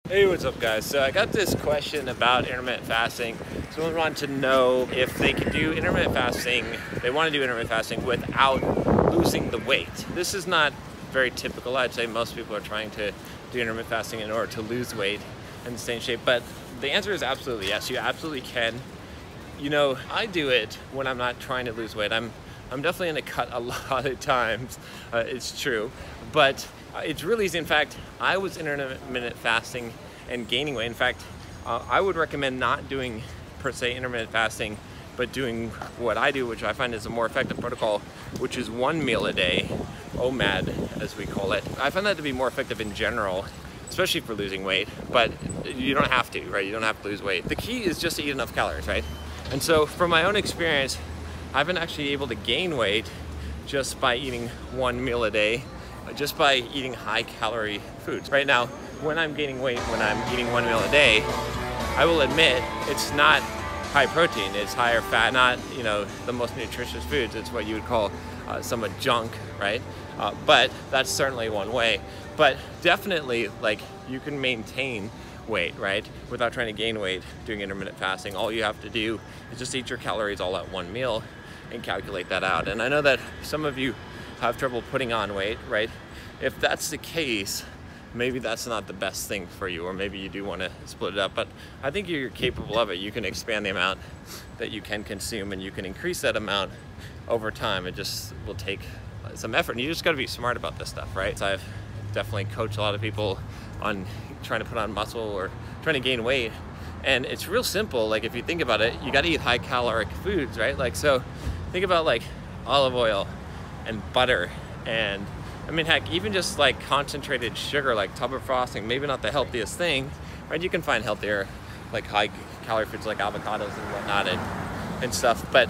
Hey, what's up guys? So I got this question about intermittent fasting. Someone wanted to know if they can do intermittent fasting, they want to do intermittent fasting without losing the weight. This is not very typical. I'd say most people are trying to do intermittent fasting in order to lose weight and stay in shape, but the answer is absolutely yes. You absolutely can. You know, I do it when I'm not trying to lose weight. I'm definitely in a cut a lot of times, it's true, but it's really easy. In fact, I was intermittent fasting and gaining weight. In fact, I would recommend not doing per se intermittent fasting, but doing what I do, which I find is a more effective protocol, which is 1 meal a day, OMAD as we call it. I find that to be more effective in general, especially for losing weight, but you don't have to, right? You don't have to lose weight. The key is just to eat enough calories, right? And so from my own experience, I've been actually able to gain weight just by eating 1 meal a day, just by eating high calorie foods. Right now, when I'm gaining weight, when I'm eating 1 meal a day, I will admit it's not high protein, it's higher fat, not, you know, the most nutritious foods. It's what you would call somewhat junk, right? But that's certainly one way. But definitely, like, you can maintain weight, right, without trying to gain weight doing intermittent fasting. All you have to do is just eat your calories all at one meal and calculate that out. And I know that some of you have trouble putting on weight, right? If that's the case, maybe that's not the best thing for you, or maybe you do want to split it up, but I think you're capable of it. You can expand the amount that you can consume, and you can increase that amount over time. It just will take some effort, and you just got to be smart about this stuff, right? So I've definitely coached a lot of people on trying to put on muscle or trying to gain weight, and it's real simple. Like, if you think about it, you got to eat high caloric foods, right? Like, so think about like olive oil and butter, and I mean, heck, even just like concentrated sugar, like tub frosting, maybe not the healthiest thing, right? You can find healthier, like high calorie foods like avocados and whatnot and stuff, but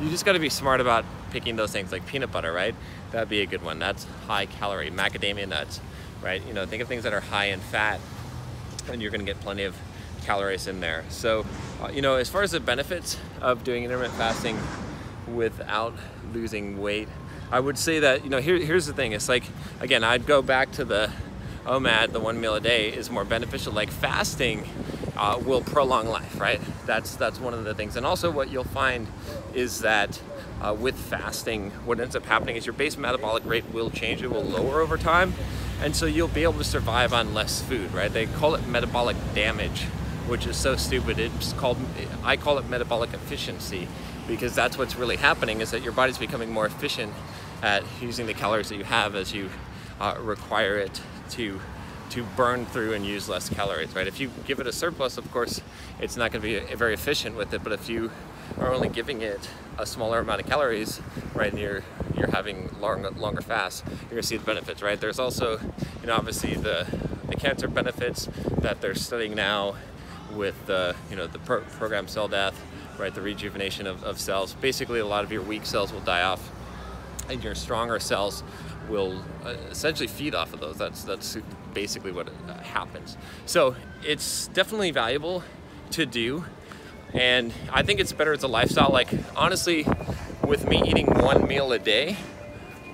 you just got to be smart about picking those things. Like peanut butter, right? That'd be a good one. That's high calorie. Macadamia nuts, right? You know, think of things that are high in fat, and you're going to get plenty of calories in there. So, you know, as far as the benefits of doing intermittent fasting without losing weight, I would say that, you know, here's the thing. It's like, again, I'd go back to the OMAD, the 1 meal a day is more beneficial. Like fasting will prolong life, right? That's one of the things. And also what you'll find is that with fasting, what ends up happening is your base metabolic rate will change. It will lower over time. And so you'll be able to survive on less food, right? They call it metabolic damage, which is so stupid. I call it metabolic efficiency, because that's what's really happening, is that your body's becoming more efficient at using the calories that you have as you require it to burn through and use less calories, right? If you give it a surplus, of course, it's not going to be very efficient with it, but if you are only giving it a smaller amount of calories, right, and you're having longer fasts, you're going to see the benefits, right? There's also, you know, obviously the cancer benefits that they're studying now with you know, the programmed cell death, right, the rejuvenation of cells. Basically, a lot of your weak cells will die off, and your stronger cells will essentially feed off of those. That's basically what happens. So it's definitely valuable to do, and I think it's better as a lifestyle. Like, honestly, with me eating 1 meal a day,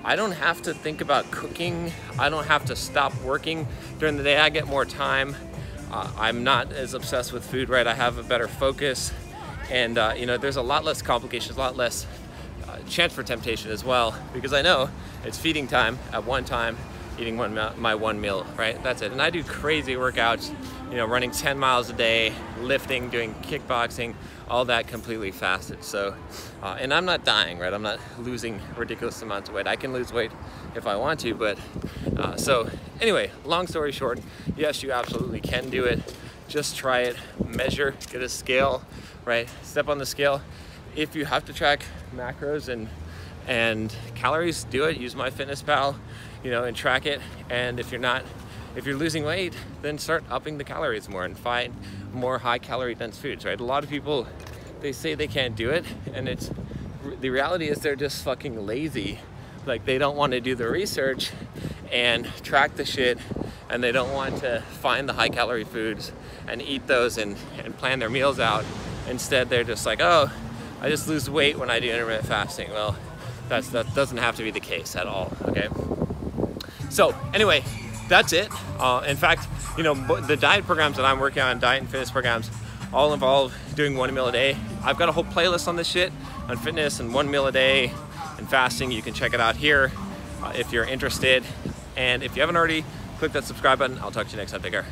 I don't have to think about cooking. I don't have to stop working during the day. I get more time. I'm not as obsessed with food, right? I have a better focus, and you know, there's a lot less complications, a lot less chance for temptation as well, because I know it's feeding time at one time, eating my 1 meal, right? That's it. And I do crazy workouts, you know, running 10 miles a day, lifting, doing kickboxing, all that completely fasted. So, and I'm not dying, right? I'm not losing ridiculous amounts of weight. I can lose weight if I want to, but so anyway, long story short, yes, you absolutely can do it. Just try it, measure, get a scale, right? Step on the scale. If you have to track macros and calories, do it. Use MyFitnessPal, you know, and track it. And if you're losing weight, then start upping the calories more and find more high calorie dense foods, right? A lot of people, they say they can't do it, and the reality is they're just fucking lazy. Like, they don't want to do the research and track the shit, and they don't want to find the high calorie foods and eat those and plan their meals out. Instead, they're just like, oh, I just lose weight when I do intermittent fasting. Well, that doesn't have to be the case at all, okay? So anyway, that's it. In fact, you know, the diet programs that I'm working on, diet and fitness programs, all involve doing 1 meal a day. I've got a whole playlist on this shit, on fitness and 1 meal a day and fasting. You can check it out here if you're interested. And if you haven't already, click that subscribe button. I'll talk to you next time. Take care.